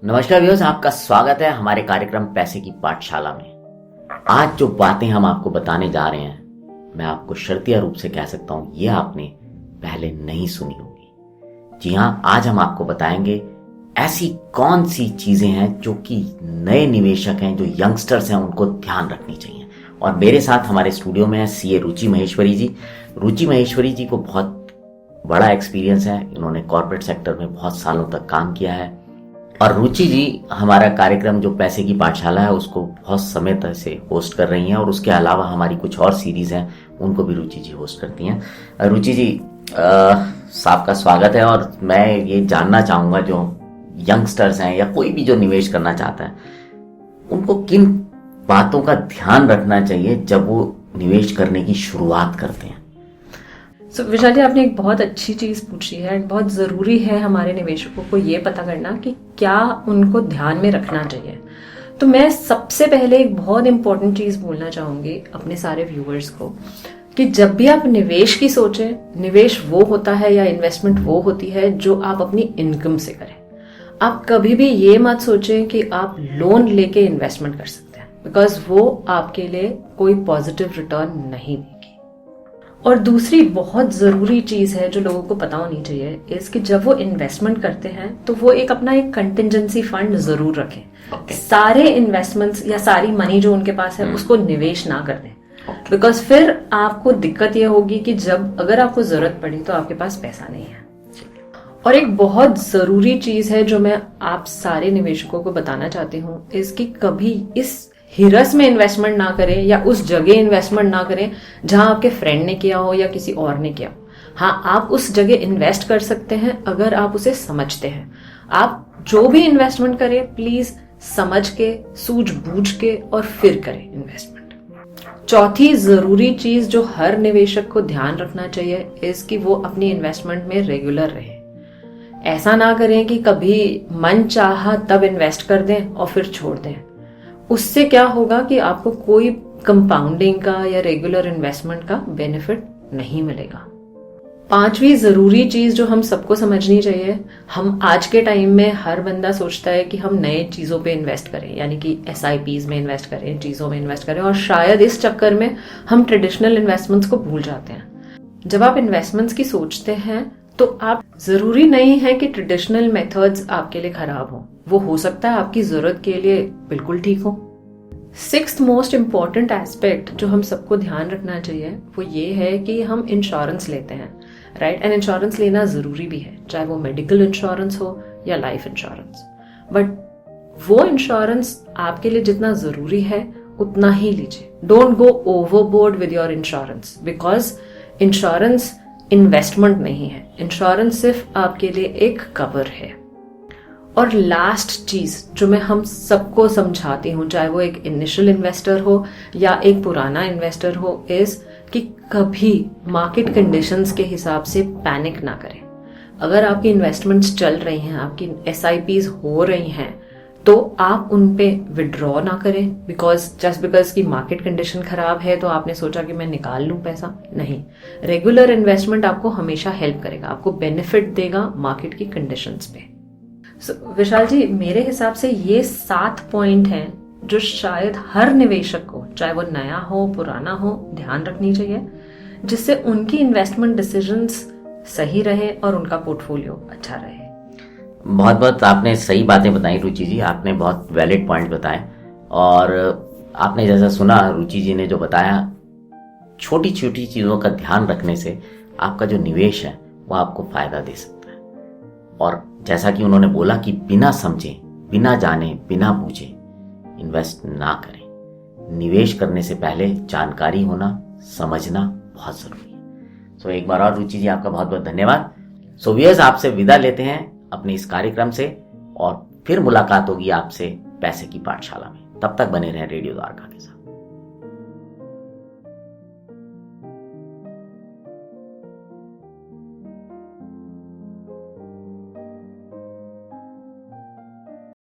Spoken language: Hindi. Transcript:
नमस्कार व्यूअर्स, आपका स्वागत है हमारे कार्यक्रम पैसे की पाठशाला में। आज जो बातें हम आपको बताने जा रहे हैं, मैं आपको शर्तिया रूप से कह सकता हूं, ये आपने पहले नहीं सुनी होगी। जी हां, आज हम आपको बताएंगे ऐसी कौन सी चीजें हैं जो कि नए निवेशक हैं, जो यंगस्टर्स हैं, उनको ध्यान रखनी चाहिए। और मेरे साथ हमारे स्टूडियो में है सीए रुचि महेश्वरी जी। रुचि महेश्वरी जी को बहुत बड़ा एक्सपीरियंस है, इन्होंने कॉर्पोरेट सेक्टर में बहुत सालों तक काम किया है। और रुचि जी हमारा कार्यक्रम जो पैसे की पाठशाला है उसको बहुत समय तक से होस्ट कर रही हैं, और उसके अलावा हमारी कुछ और सीरीज हैं उनको भी रुचि जी होस्ट करती हैं। रुचि जी साहब का स्वागत है। और मैं ये जानना चाहूँगा, जो यंगस्टर्स हैं या कोई भी जो निवेश करना चाहता है, उनको किन बातों का ध्यान रखना चाहिए जब वो निवेश करने की शुरुआत करते हैं। विशाल जी, आपने एक बहुत अच्छी चीज पूछी है। बहुत जरूरी है हमारे निवेशकों को ये पता करना कि क्या उनको ध्यान में रखना चाहिए। तो मैं सबसे पहले एक बहुत इंपॉर्टेंट चीज बोलना चाहूंगी अपने सारे व्यूअर्स को कि जब भी आप निवेश की सोचें, निवेश वो होता है या इन्वेस्टमेंट वो होती है जो आप अपनी इनकम से करें। आप कभी भी ये मत सोचें कि आप लोन लेके इन्वेस्टमेंट कर सकते हैं, बिकॉज वो आपके लिए कोई पॉजिटिव रिटर्न नहीं देगी। और दूसरी बहुत जरूरी चीज है जो लोगों को पता होनी चाहिए, इसकी जब वो इन्वेस्टमेंट करते हैं तो वो अपना एक कंटिजेंसी फंड जरूर रखें। सारे इन्वेस्टमेंट्स या सारी मनी जो उनके पास है उसको निवेश ना कर दें, बिकॉज फिर आपको दिक्कत ये होगी कि जब अगर आपको जरूरत पड़ी तो आपके पास पैसा नहीं है। और एक बहुत जरूरी चीज है जो मैं आप सारे निवेशकों को बताना चाहती हूँ, इसकी कभी इस हिरस में इन्वेस्टमेंट ना करें या उस जगह इन्वेस्टमेंट ना करें जहां आपके फ्रेंड ने किया हो या किसी और ने किया हो। हाँ, आप उस जगह इन्वेस्ट कर सकते हैं अगर आप उसे समझते हैं। आप जो भी इन्वेस्टमेंट करें प्लीज समझ के, सूझबूझ के और फिर करें इन्वेस्टमेंट। चौथी जरूरी चीज जो हर निवेशक को ध्यान रखना चाहिए इसकी वो अपनी इन्वेस्टमेंट में रेगुलर रहे। ऐसा ना करें कि कभी मन चाहा तब इन्वेस्ट कर दें और फिर छोड़ दें। उससे क्या होगा कि आपको कोई कंपाउंडिंग का या रेगुलर इन्वेस्टमेंट का बेनिफिट नहीं मिलेगा। पांचवी जरूरी चीज जो हम सबको समझनी चाहिए, हम आज के टाइम में हर बंदा सोचता है कि हम नए चीजों पे इन्वेस्ट करें, यानी कि SIPs में इन्वेस्ट करें, चीजों में इन्वेस्ट करें, और शायद इस चक्कर में हम ट्रेडिशनल इन्वेस्टमेंट्स को भूल जाते हैं। जब आप इन्वेस्टमेंट्स की सोचते हैं तो आप जरूरी नहीं है कि ट्रेडिशनल मेथड्स आपके लिए खराब हो, वो हो सकता है आपकी जरूरत के लिए बिल्कुल ठीक हो। सिक्स्थ मोस्ट इम्पॉर्टेंट एस्पेक्ट जो हम सबको ध्यान रखना चाहिए वो ये है कि हम इंश्योरेंस लेते हैं, राइट। एंड इंश्योरेंस लेना जरूरी भी है, चाहे वो मेडिकल इंश्योरेंस हो या लाइफ इंश्योरेंस। बट वो इंश्योरेंस आपके लिए जितना जरूरी है उतना ही लीजिए। Don't go overboard with your insurance, because insurance investment नहीं है। इंश्योरेंस सिर्फ आपके लिए एक कवर है। और लास्ट चीज जो मैं हम सबको समझाती हूँ, चाहे वो एक इनिशियल इन्वेस्टर हो या एक पुराना इन्वेस्टर हो, इज कि कभी मार्केट कंडीशंस के हिसाब से पैनिक ना करें। अगर आपकी इन्वेस्टमेंट्स चल रही हैं, आपकी SIPs हो रही हैं, तो आप उन पे विड्रॉ ना करें जस्ट बिकॉज की मार्केट कंडीशन खराब है तो आपने सोचा कि मैं निकाल लूं पैसा। नहीं, रेगुलर इन्वेस्टमेंट आपको हमेशा हेल्प करेगा, आपको बेनिफिट देगा मार्केट की कंडीशंस पे। विशाल जी, मेरे हिसाब से ये 7 पॉइंट हैं जो शायद हर निवेशक को, चाहे वो नया हो पुराना हो, ध्यान रखनी चाहिए, जिससे उनकी इन्वेस्टमेंट डिसीजंस सही रहे और उनका पोर्टफोलियो अच्छा रहे। बहुत बहुत आपने सही बातें बताई रुचि जी, आपने बहुत वैलिड पॉइंट बताए। और आपने जैसा सुना रुचि जी ने जो बताया, छोटी छोटी चीज़ों का ध्यान रखने से आपका जो निवेश है वो आपको फायदा दे सकता है। और जैसा कि उन्होंने बोला कि बिना समझे, बिना जाने, बिना पूछे इन्वेस्ट ना करें। निवेश करने से पहले जानकारी होना, समझना बहुत जरूरी है। सो एक बार और रुचि जी आपका बहुत बहुत धन्यवाद। सो व्यूअर्स, आपसे विदा लेते हैं अपने इस कार्यक्रम से, और फिर मुलाकात होगी आपसे पैसे की पाठशाला में। तब तक बने रहें रेडियो द्वारका के साथ।